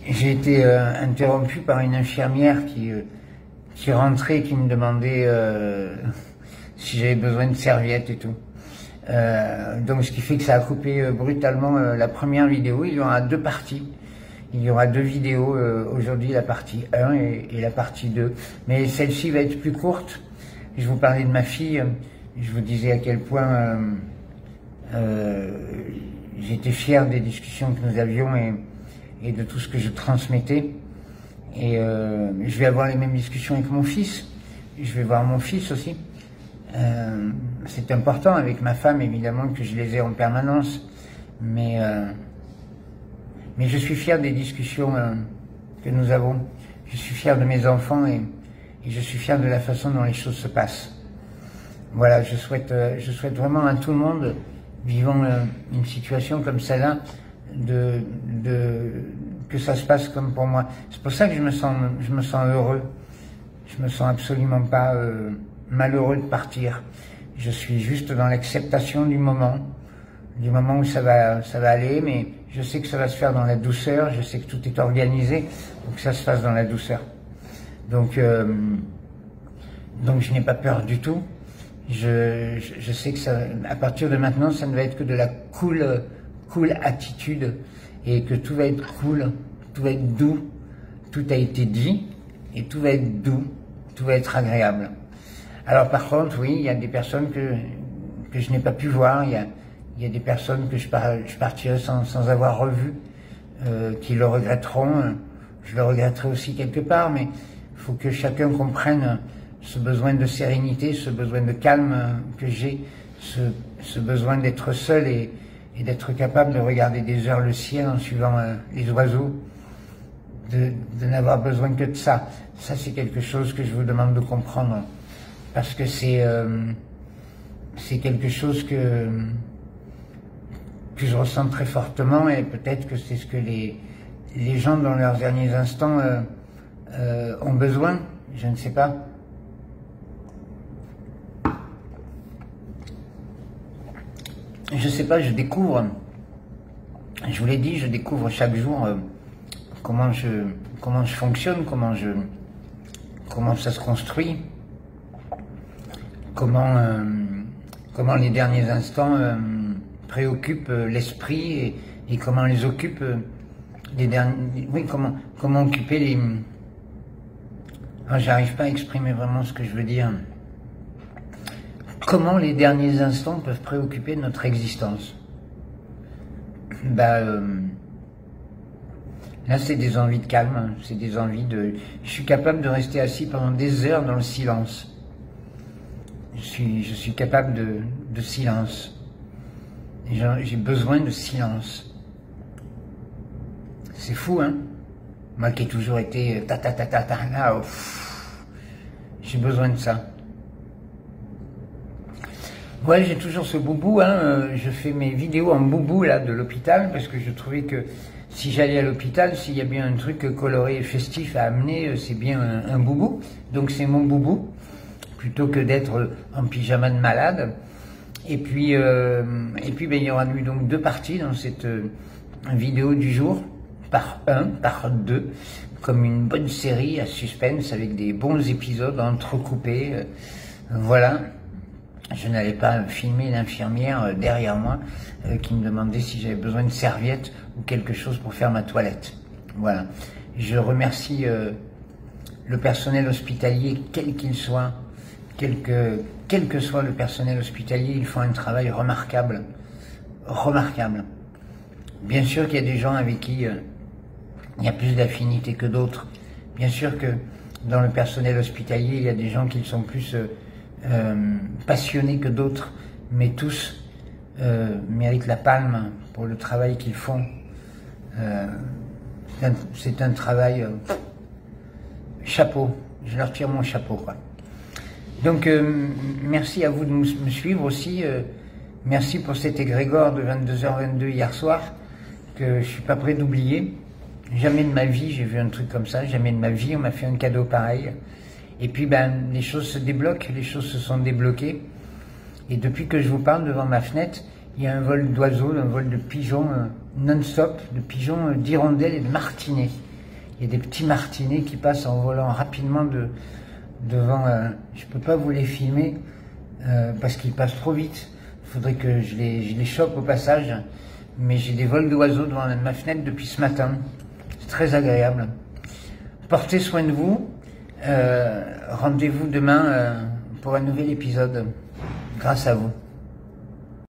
j'ai été interrompu par une infirmière qui rentrait et qui me demandait si j'avais besoin de serviettes et tout. Donc ce qui fait que ça a coupé brutalement la première vidéo. Il y aura deux parties. Il y aura deux vidéos aujourd'hui, la partie 1 et la partie 2. Mais celle-ci va être plus courte. Je vous parlais de ma fille. Je vous disais à quel point j'étais fier des discussions que nous avions et de tout ce que je transmettais. Et je vais avoir les mêmes discussions avec mon fils. Je vais voir mon fils aussi. C'est important avec ma femme, évidemment, que je les ai en permanence. Mais je suis fier des discussions que nous avons. Je suis fier de mes enfants et je suis fier de la façon dont les choses se passent. Voilà, je souhaite vraiment à tout le monde vivant une situation comme celle-là, que ça se passe comme pour moi. C'est pour ça que je me sens heureux. Je me sens absolument pas malheureux de partir. Je suis juste dans l'acceptation du moment où ça va aller, mais je sais que ça va se faire dans la douceur, je sais que tout est organisé pour que ça se fasse dans la douceur. Donc je n'ai pas peur du tout. Je sais que ça, à partir de maintenant, ça ne va être que de la cool attitude et que tout va être cool, tout va être doux, tout a été dit et tout va être doux, tout va être agréable. Alors par contre, oui, il y a des personnes que je n'ai pas pu voir, il y a des personnes que je partirai sans avoir revu, qui le regretteront. Je le regretterai aussi quelque part, mais il faut que chacun comprenne ce besoin de sérénité, ce besoin de calme que j'ai, ce besoin d'être seul et d'être capable de regarder des heures le ciel en suivant les oiseaux, de n'avoir besoin que de ça. Ça, c'est quelque chose que je vous demande de comprendre, parce que c'est quelque chose que je ressens très fortement, et peut-être que c'est ce que les gens dans leurs derniers instants ont besoin, je ne sais pas. Je sais pas, je découvre, je vous l'ai dit, je découvre chaque jour comment je fonctionne, comment ça se construit, comment les derniers instants préoccupent l'esprit et comment les occupent les derniers, oui, comment occuper les... J'arrive pas à exprimer vraiment ce que je veux dire. Comment les derniers instants peuvent préoccuper notre existence? Là, c'est des envies de calme, c'est des envies de... Je suis capable de rester assis pendant des heures dans le silence. Je suis capable de silence. J'ai besoin de silence. C'est fou, hein? Moi qui ai toujours été là, j'ai besoin de ça. Ouais, j'ai toujours ce boubou, hein. Je fais mes vidéos en boubou là de l'hôpital parce que je trouvais que si j'allais à l'hôpital, s'il y a bien un truc coloré et festif à amener, c'est bien un boubou. Donc c'est mon boubou, plutôt que d'être en pyjama de malade. Et puis il y aura eu donc deux parties dans cette vidéo du jour, par 1, par 2, comme une bonne série à suspense avec des bons épisodes entrecoupés. Voilà. Je n'allais pas filmer l'infirmière derrière moi qui me demandait si j'avais besoin de serviettes ou quelque chose pour faire ma toilette. Voilà. Je remercie le personnel hospitalier, quel qu'il soit, quel que soit le personnel hospitalier, ils font un travail remarquable. Remarquable. Bien sûr qu'il y a des gens avec qui il y a plus d'affinité que d'autres. Bien sûr que dans le personnel hospitalier, il y a des gens qui sont plus... passionnés que d'autres, mais tous méritent la palme pour le travail qu'ils font. C'est un travail chapeau, je leur tire mon chapeau, quoi. Donc merci à vous de me suivre aussi, merci pour cet égrégore de 22h22 hier soir que je suis pas prêt d'oublier. Jamais de ma vie j'ai vu un truc comme ça, jamais de ma vie on m'a fait un cadeau pareil. Et puis les choses se débloquent, les choses se sont débloquées. Et depuis que je vous parle, devant ma fenêtre, il y a un vol d'oiseaux, un vol de pigeons non-stop, de pigeons d'hirondelles et de martinets. Il y a des petits martinets qui passent en volant rapidement devant. Je peux pas vous les filmer parce qu'ils passent trop vite. Il faudrait que je les chope au passage. Mais j'ai des vols d'oiseaux devant ma fenêtre depuis ce matin. C'est très agréable. Portez soin de vous. Rendez-vous demain pour un nouvel épisode. Grâce à vous.